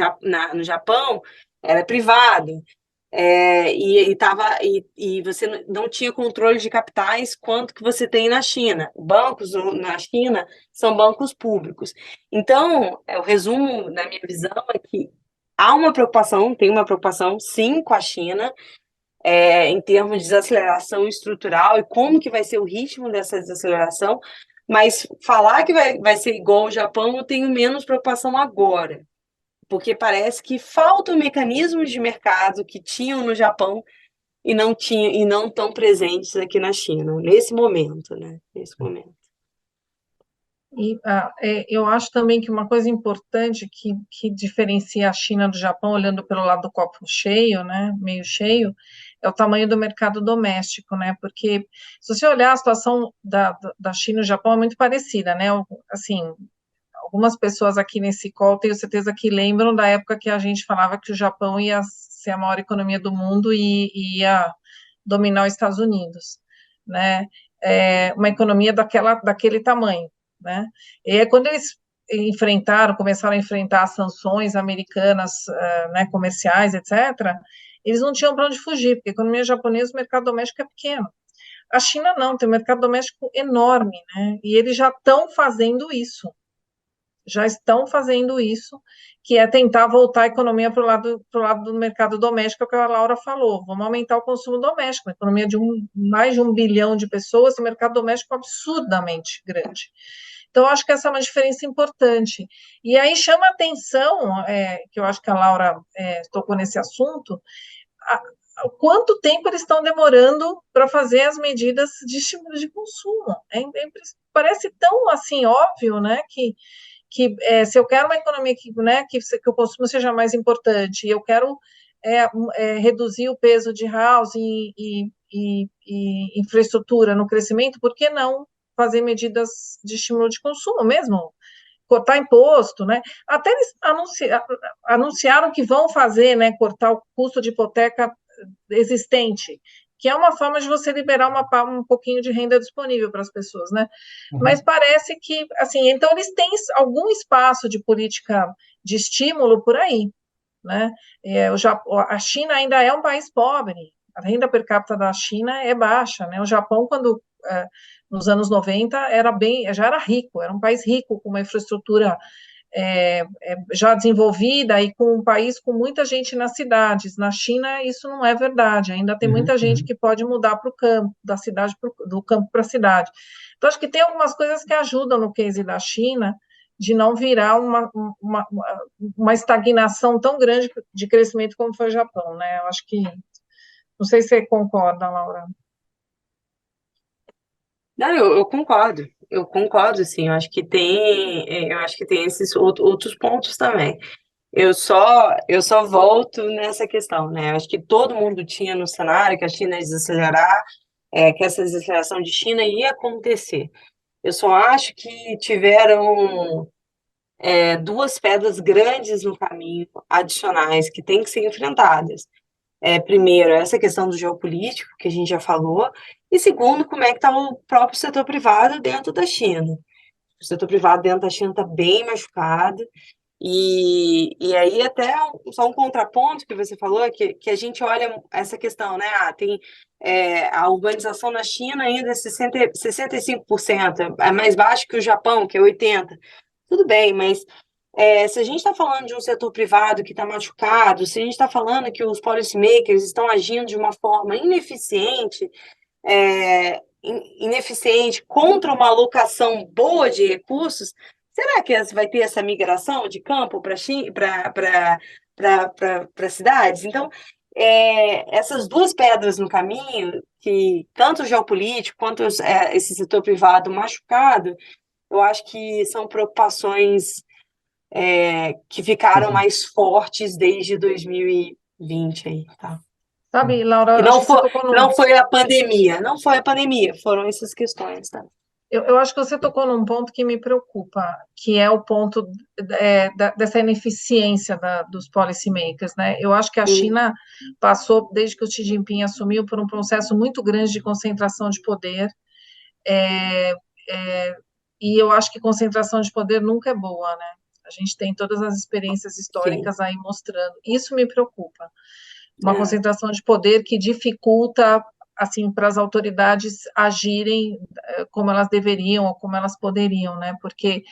Japão era privado, e você não tinha controle de capitais quanto que você tem na China. Bancos na China são bancos públicos. Então, o resumo da minha visão é que tem uma preocupação, sim, com a China, em termos de desaceleração estrutural e como que vai ser o ritmo dessa desaceleração, mas falar que vai ser igual ao Japão, eu tenho menos preocupação agora, porque parece que faltam mecanismos de mercado que tinham no Japão e não estão presentes aqui na China, nesse momento, né? Nesse momento. E eu acho também que uma coisa importante que diferencia a China do Japão, olhando pelo lado do copo cheio, né, meio cheio, é o tamanho do mercado doméstico, né, porque se você olhar a situação da China e do Japão é muito parecida, né, assim, algumas pessoas aqui nesse call, tenho certeza que lembram da época que a gente falava que o Japão ia ser a maior economia do mundo e ia dominar os Estados Unidos, né, uma economia daquele tamanho, né? E aí, quando eles começaram a enfrentar as sanções americanas, né, comerciais, etc., eles não tinham para onde fugir, porque a economia japonesa, o mercado doméstico é pequeno. A China não, tem um mercado doméstico enorme, né? E eles já estão fazendo isso, que é tentar voltar a economia para o lado do mercado doméstico, que a Laura falou. Vamos aumentar o consumo doméstico, uma economia de mais de 1 bilhão de pessoas, o mercado doméstico absurdamente grande. Então, acho que essa é uma diferença importante. E aí chama a atenção, que eu acho que a Laura tocou nesse assunto, quanto tempo eles estão demorando para fazer as medidas de estímulo de consumo. Parece tão assim óbvio, né, que se eu quero uma economia que o consumo seja mais importante, eu quero reduzir o peso de housing e infraestrutura no crescimento, por que não fazer medidas de estímulo de consumo mesmo? Cortar imposto, né? Até eles anunciaram que vão fazer, né, cortar o custo de hipoteca existente, que é uma forma de você liberar um pouquinho de renda disponível para as pessoas, né? Uhum. Mas parece que, assim, então eles têm algum espaço de política de estímulo por aí, né? A China ainda é um país pobre, a renda per capita da China é baixa, né? O Japão, nos anos 90, já era rico, era um país rico, com uma infraestrutura já desenvolvida e com um país com muita gente nas cidades. Na China, isso não é verdade, ainda tem muita gente que pode mudar para o campo, do campo para a cidade. Então, acho que tem algumas coisas que ajudam no case da China, de não virar uma estagnação tão grande de crescimento como foi o Japão, né? Eu acho que, não sei se você concorda, Laura. Não, eu concordo, sim, eu acho que tem esses outros pontos também. Eu só volto nessa questão, né? Eu acho que todo mundo tinha no cenário que a China ia desacelerar, que essa desaceleração de China ia acontecer. Eu só acho que tiveram duas pedras grandes no caminho, adicionais, que têm que ser enfrentadas. Primeiro, essa questão do geopolítico, que a gente já falou, e segundo, como é que está o próprio setor privado dentro da China. O setor privado dentro da China está bem machucado, e aí até só um contraponto que você falou, que a gente olha essa questão, né? Tem a urbanização na China ainda é 65%, é mais baixo que o Japão, que é 80%. Tudo bem, mas se a gente está falando de um setor privado que está machucado, se a gente está falando que os policymakers estão agindo de uma forma ineficiente contra uma alocação boa de recursos, será que vai ter essa migração de campo para cidades? Então, essas duas pedras no caminho, que tanto o geopolítico quanto esse setor privado machucado, eu acho que são preocupações que ficaram mais fortes desde 2020 aí, tá? Sabe, Laura, não foi a pandemia, foram essas questões, tá? Eu acho que você tocou num ponto que me preocupa, que é o ponto dessa ineficiência dos policymakers, né? Eu acho que a China passou, desde que o Xi Jinping assumiu, por um processo muito grande de concentração de poder, e eu acho que concentração de poder nunca é boa, né? A gente tem todas as experiências históricas aí mostrando. Isso me preocupa. Uma concentração de poder que dificulta, assim, para as autoridades agirem como elas deveriam ou como elas poderiam, né? Porque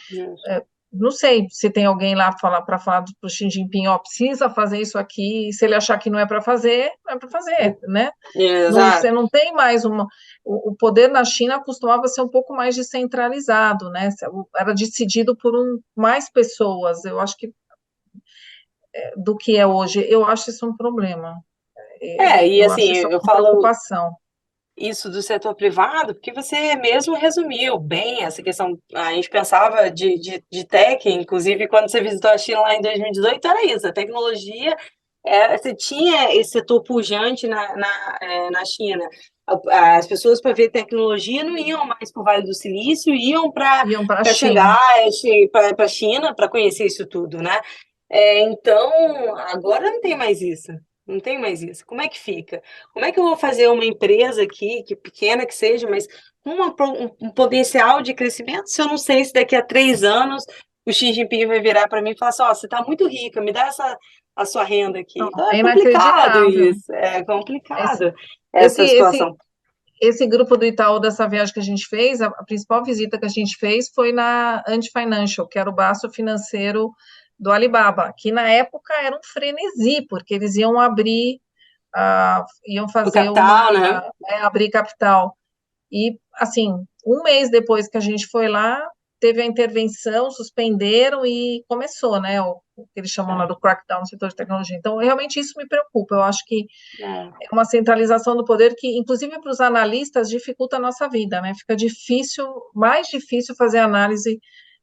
não sei se tem alguém lá para falar para o Xi Jinping, ó, precisa fazer isso aqui, e se ele achar que não é para fazer, não é para fazer, né? Você Exato. não tem mais o poder na China costumava ser um pouco mais descentralizado, né? Era decidido por mais pessoas, eu acho que do que é hoje. Eu acho isso um problema. E Eu assim, acho isso eu uma falo preocupação. isso do setor privado, porque você mesmo resumiu bem essa questão. A gente pensava de tech, inclusive quando você visitou a China lá em 2018, era isso, a tecnologia, você tinha esse setor pujante na China. As pessoas para ver tecnologia não iam mais para o Vale do Silício, iam para Iam para a China. Xangai, para a China, para conhecer isso tudo, né? Então, agora não tem mais isso. Não tem mais isso. Como é que fica? Como é que eu vou fazer uma empresa aqui, que pequena que seja, mas com um potencial de crescimento, se eu não sei se daqui a 3 anos o Xi Jinping vai virar para mim e falar assim, ó, você está muito rica, me dá a sua renda aqui. Não, Então é é complicado inacreditável. isso, é Esse, complicado esse, essa esse, situação. esse grupo do Itaú, dessa viagem que a gente fez, a principal visita que a gente fez foi na Ant Financial, que era o braço financeiro do Alibaba, que na época era um frenesi, porque eles iam abrir, iam Do fazer capital, né? abrir capital. E, assim, um mês depois que a gente foi lá, teve a intervenção, suspenderam e começou, né, o que eles chamam lá do crackdown no setor de tecnologia. Então, realmente isso me preocupa. Eu acho que É. é uma centralização do poder que, inclusive para os analistas, dificulta a nossa vida, né? Fica difícil, mais difícil fazer análise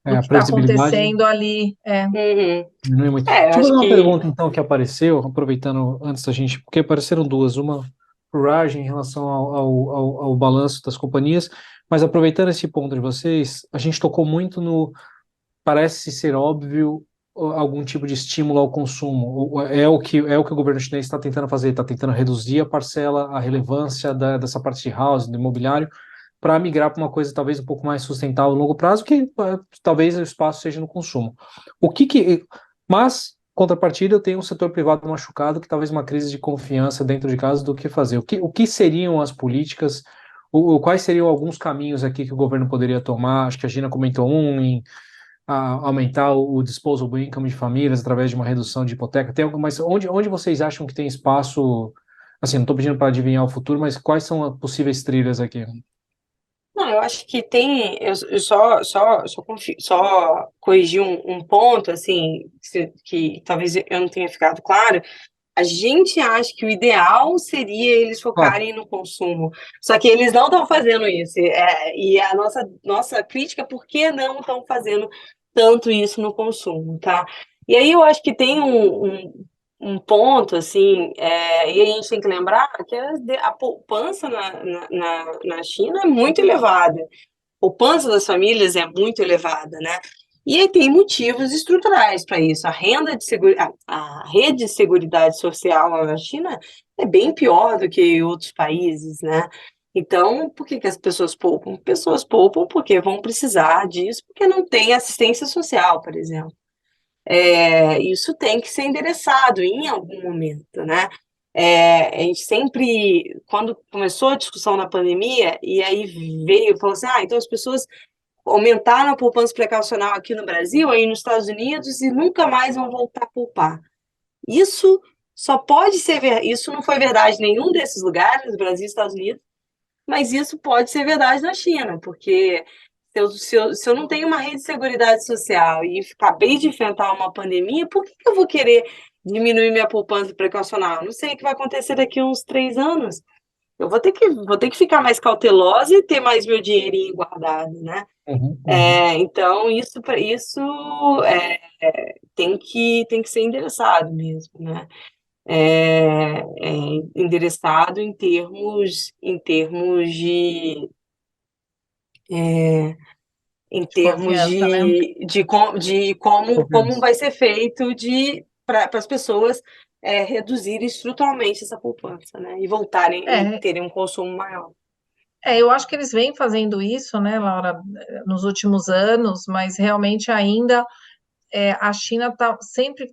do A que está previsibilidade acontecendo ali. Uhum. não é muito. Eu Deixa eu fazer acho uma que pergunta, então, que apareceu, aproveitando antes da gente, porque apareceram duas, uma pro Raj em relação ao balanço das companhias, mas aproveitando esse ponto de vocês, a gente tocou muito no, parece ser óbvio, algum tipo de estímulo ao consumo. É o que o governo chinês está tentando fazer, está tentando reduzir a parcela, a relevância dessa parte de housing, do imobiliário, para migrar para uma coisa talvez um pouco mais sustentável a longo prazo, que talvez o espaço seja no consumo. Mas, contrapartida, eu tenho um setor privado machucado, que talvez uma crise de confiança dentro de casa do que fazer. O que seriam as políticas, quais seriam alguns caminhos aqui que o governo poderia tomar? Acho que a Gina comentou em aumentar o disposable income de famílias através de uma redução de hipoteca. Tem algo, mas onde vocês acham que tem espaço? Assim, não estou pedindo para adivinhar o futuro, mas quais são as possíveis trilhas aqui? não, eu acho que tem. Eu só corrigir um ponto, assim, que talvez eu não tenha ficado claro. A gente acha que o ideal seria eles Claro. focarem no consumo, só que eles não estão fazendo isso. E a nossa crítica, por que não estão fazendo tanto isso no consumo, tá? E aí eu acho que tem um ponto, assim, e a gente tem que lembrar que a poupança na China é muito elevada. A poupança das famílias é muito elevada, né? E aí tem motivos estruturais para isso. A rede de seguridade social lá na China é bem pior do que em outros países, né? Então, por que as pessoas poupam? Pessoas poupam porque vão precisar disso, porque não tem assistência social, por exemplo. Isso tem que ser endereçado em algum momento, né? A gente sempre, quando começou a discussão na pandemia, e aí veio e falou assim: então as pessoas aumentaram a poupança precaucional aqui no Brasil, aí nos Estados Unidos, e nunca mais vão voltar a poupar. Isso só pode ser isso não foi verdade em nenhum desses lugares, Brasil e Estados Unidos, mas isso pode ser verdade na China, porque se eu não tenho uma rede de seguridade social e acabei de enfrentar uma pandemia, por que eu vou querer diminuir minha poupança precaucional? Não sei o que vai acontecer daqui a uns 3 anos. Eu vou ter que ficar mais cautelosa e ter mais meu dinheirinho guardado, né? Então, isso tem que ser endereçado mesmo, né? Endereçado em termos Desconfiança, né? de como vai ser feito para as pessoas reduzirem estruturalmente essa poupança, né? E voltarem e É, terem um consumo maior. eu acho que eles vêm fazendo isso, né, Laura, nos últimos anos, mas realmente ainda a China sempre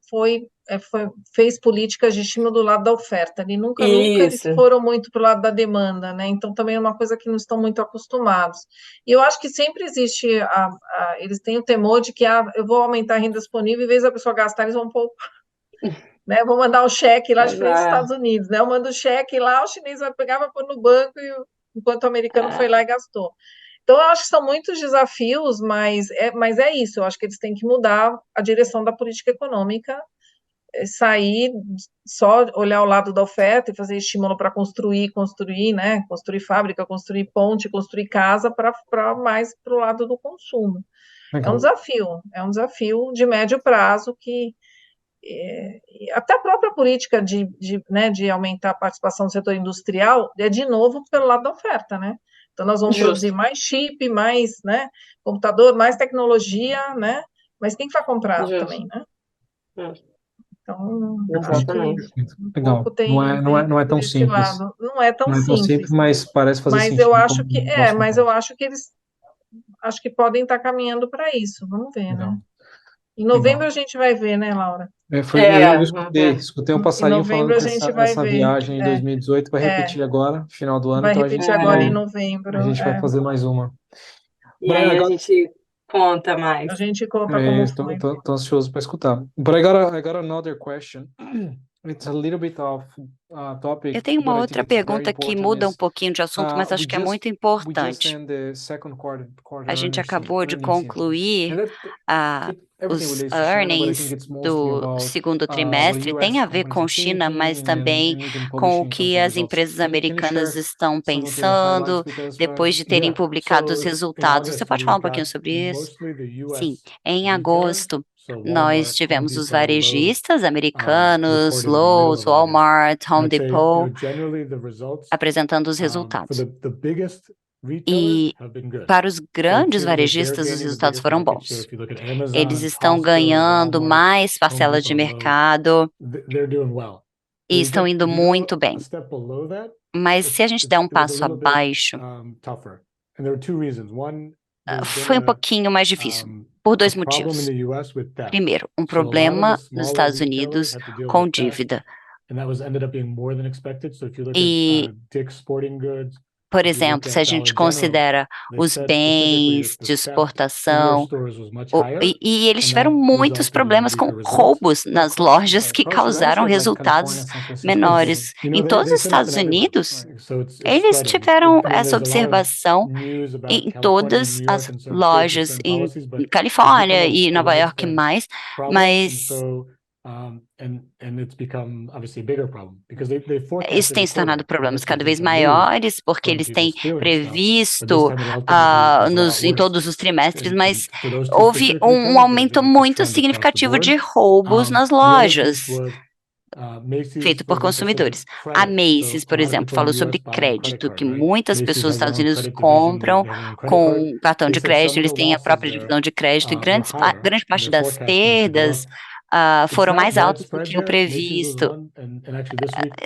fez políticas de estímulo do lado da oferta, nunca eles Isso. foram muito para o lado da demanda, né? Então também é uma coisa que não estão muito acostumados. E eu acho que sempre existe, eles têm o temor de que eu vou aumentar a renda disponível, em vez da pessoa gastar, eles vão poupar. Né? Vou mandar o cheque lá, diferente dos Estados Unidos, né? Eu mando o cheque lá, o chinês vai pegar, vai pôr no banco, enquanto o americano foi lá e gastou. Então, eu acho que são muitos desafios, mas é isso, eu acho que eles têm que mudar a direção da política econômica, sair, só olhar o lado da oferta e fazer estímulo para construir, né? Construir fábrica, construir ponte, construir casa, para mais para o lado do consumo. Legal. É um desafio de médio prazo que até a própria política de aumentar a participação do setor industrial é, de novo, pelo lado da oferta, né? Então, nós vamos produzir mais chip, mais, né, computador, mais tecnologia, né? Mas quem que vai comprar também, né? Então, acho que legal. Não é tão simples. Não é tão simples, mas parece fazer sentido. Mas eu acho que eles podem estar caminhando para isso. Vamos ver, né? Em novembro a gente vai ver, né, Laura? Eu escutei um passarinho falando que essa viagem em 2018 vai repetir agora, final do ano. Vai então repetir agora em novembro. A gente vai fazer mais uma. E aí a gente conta mais. A gente conta como foi. Tô ansioso para escutar. But I got another question. It's a little bit off topic. Eu tenho uma outra pergunta que muda um pouquinho de assunto, mas acho que é muito importante. A gente acabou de concluir os earnings do segundo trimestre, tem a ver com China, mas também com o que as empresas americanas estão pensando depois de terem publicado os resultados. Você pode falar um pouquinho sobre isso? Sim, em agosto, nós tivemos os varejistas americanos, Lowe's, Walmart, Home Depot, apresentando os resultados. E para os grandes varejistas, os resultados foram bons. Eles estão ganhando mais parcelas de mercado e estão indo muito bem. Mas se a gente der um passo abaixo, foi um pouquinho mais difícil, por dois motivos. Primeiro, um problema nos Estados Unidos com dívida. E, por exemplo, se a gente considera os bens de exportação, e eles tiveram muitos problemas com roubos nas lojas que causaram resultados menores. Em todos os Estados Unidos, eles tiveram essa observação em todas as lojas, em Califórnia e Nova York mais, mas isso tem se tornado problemas cada vez maiores, porque eles têm previsto em todos os trimestres, mas houve um aumento muito significativo de roubos nas lojas, feito por consumidores. A Macy's, por exemplo, falou sobre crédito, que muitas pessoas nos Estados Unidos compram com cartão de crédito, eles têm a própria divisão de crédito, e grande parte das perdas foram mais altos do que o previsto.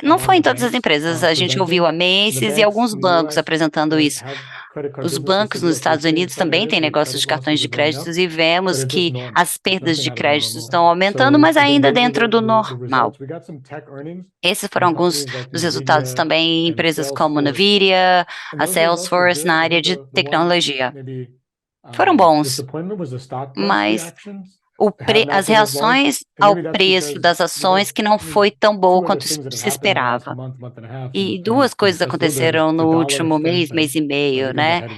Não foi em todas as empresas, a gente ouviu a Macy's e alguns bancos apresentando isso. Os bancos nos Estados Unidos também têm negócios de cartões de créditos e vemos que as perdas de crédito estão aumentando, mas ainda dentro do normal. Esses foram alguns dos resultados também em empresas como Nvidia, a Salesforce na área de tecnologia. Foram bons, mas as reações ao preço das ações que não foi tão boa quanto se esperava. E duas coisas aconteceram no último mês e meio, né?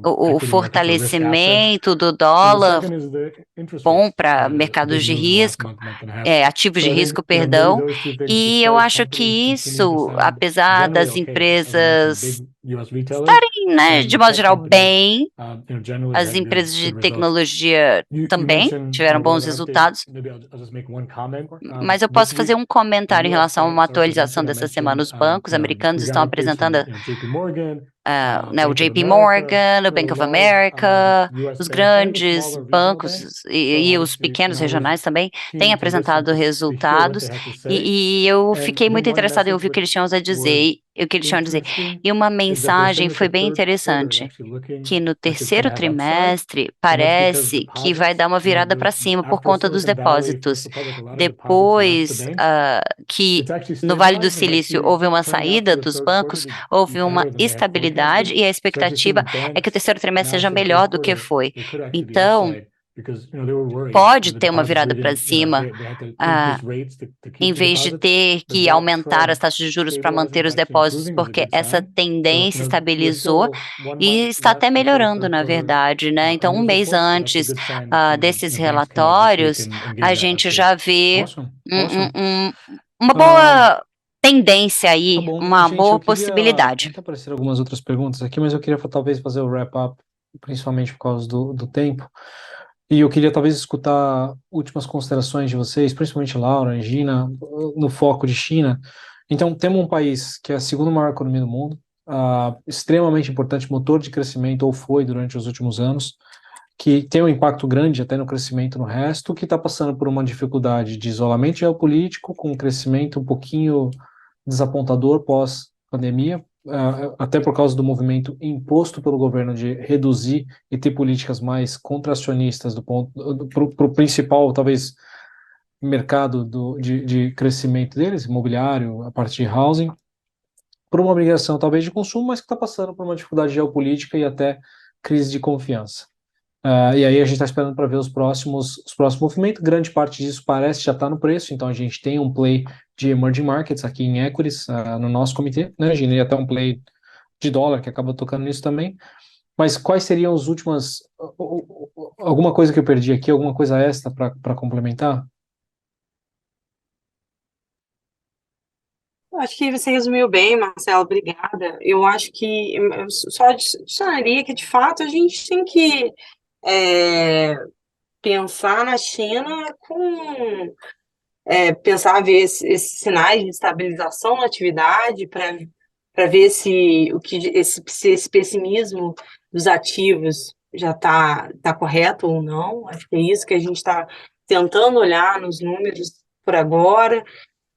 O fortalecimento do dólar, bom para mercados de risco, ativos de risco, perdão, e eu acho que isso, apesar das empresas estarem, né, de modo geral, bem, as empresas de tecnologia também tiveram bons resultados, mas eu posso fazer um comentário em relação a uma atualização dessa semana. Os bancos americanos estão apresentando né, o JP Morgan, o Bank of America, os grandes bancos e os pequenos regionais também têm apresentado resultados, e eu fiquei muito interessada em ouvir o que eles tinham a dizer, e uma mensagem foi bem interessante, que no terceiro trimestre parece que vai dar uma virada para cima por conta dos depósitos. Depois que no Vale do Silício houve uma saída dos bancos, houve uma estabilidade e a expectativa é que o terceiro trimestre seja melhor do que foi. Então, pode ter uma virada para cima, em vez de ter que aumentar as taxas de juros para manter os depósitos, porque essa tendência estabilizou e está até melhorando, na verdade, né? Então, um mês antes desses relatórios, a gente já vê uma boa tendência aí, uma gente, boa possibilidade. Até aparecer algumas outras perguntas aqui, mas eu queria talvez fazer o wrap-up, principalmente por causa do tempo. E eu queria talvez escutar últimas considerações de vocês, principalmente Laura, Gina, no foco de China. Então, temos um país que é a segunda maior economia do mundo, extremamente importante, motor de crescimento, ou foi durante os últimos anos, que tem um impacto grande até no crescimento no resto, que está passando por uma dificuldade de isolamento geopolítico, com um crescimento um pouquinho desapontador pós-pandemia, até por causa do movimento imposto pelo governo de reduzir e ter políticas mais contracionistas para o principal, talvez, mercado de crescimento deles, imobiliário, a parte de housing, por uma migração talvez de consumo, mas que está passando por uma dificuldade geopolítica e até crise de confiança. E aí a gente está esperando para ver os próximos movimentos. Grande parte disso parece já estar no preço, então a gente tem um play de emerging markets aqui em equities no nosso comitê, né? A gente tem até um play de dólar que acaba tocando nisso também. Mas quais seriam as últimas... Alguma coisa que eu perdi aqui, alguma coisa extra para complementar? Acho que você resumiu bem, Marcelo, obrigada. Eu acho que eu só adicionaria que, de fato, a gente tem que pensar na China pensar, ver esses sinais de estabilização na atividade para ver se esse pessimismo dos ativos já está correto ou não. Acho que é isso que a gente está tentando olhar nos números por agora.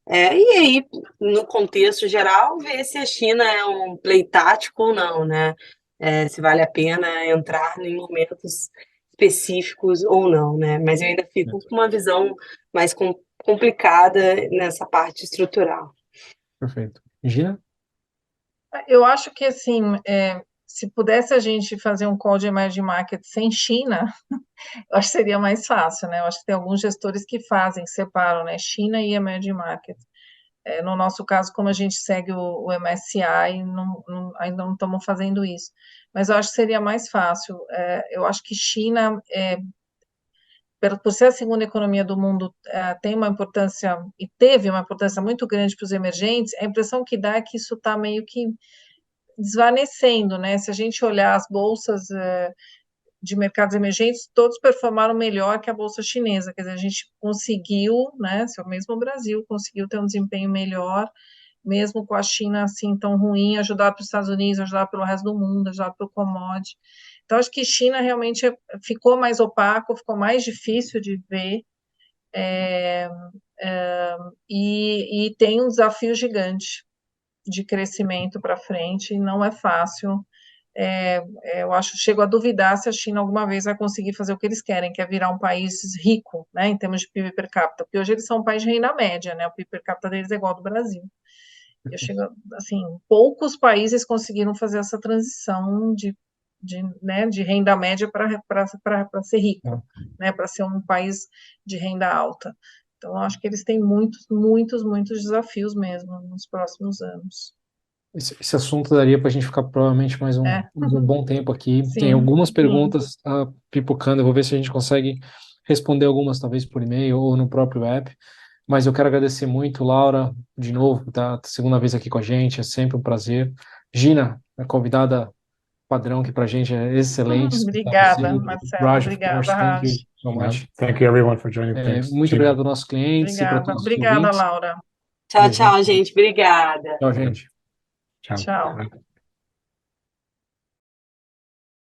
E aí, no contexto geral, ver se a China é um play tático ou não, né? Se vale a pena entrar em momentos específicos ou não, né? Mas eu ainda fico com uma visão mais complicada nessa parte estrutural. Perfeito. Gina? Eu acho que, assim, se pudesse a gente fazer um call de emerging market sem China, eu acho que seria mais fácil, né? Eu acho que tem alguns gestores que separam, né? China e emerging market. No nosso caso, como a gente segue o MSCI, ainda não estamos fazendo isso. Mas eu acho que seria mais fácil. Eu acho que China, por ser a segunda economia do mundo, tem uma importância, e teve uma importância muito grande para os emergentes. A impressão que dá é que isso está meio que desvanecendo, né? Se a gente olhar as bolsas de mercados emergentes, todos performaram melhor que a bolsa chinesa, quer dizer, a gente conseguiu, né, se é o mesmo Brasil, conseguiu ter um desempenho melhor, mesmo com a China assim tão ruim, ajudar para os Estados Unidos, ajudar pelo resto do mundo, ajudar pelo commodity. Então, acho que China realmente ficou mais opaco, ficou mais difícil de ver, e tem um desafio gigante de crescimento para frente, e não é fácil. Eu chego a duvidar se a China alguma vez vai conseguir fazer o que eles querem, que é virar um país rico, né, em termos de PIB per capita, porque hoje eles são um país de renda média, né, o PIB per capita deles é igual ao do Brasil. Assim, poucos países conseguiram fazer essa transição de renda média para ser rico, né, para ser um país de renda alta. Então, eu acho que eles têm muitos, muitos, muitos desafios mesmo nos próximos anos. Esse assunto daria para a gente ficar provavelmente mais um bom tempo aqui. Sim, tem algumas perguntas pipocando, eu vou ver se a gente consegue responder algumas, talvez por e-mail ou no próprio app. Mas eu quero agradecer muito, Laura, de novo, tá? Segunda vez aqui com a gente, é sempre um prazer. Gina, a convidada padrão que para a gente é excelente. Obrigada, Marcelo. Raj, Obrigada, thank you Raj. so much. Thank you everyone for joining. Muito obrigado aos nossos clientes e para todos os Obrigada, ouvintes. Laura. Tchau, gente. Obrigada. Tchau, gente. Ciao. Tchau.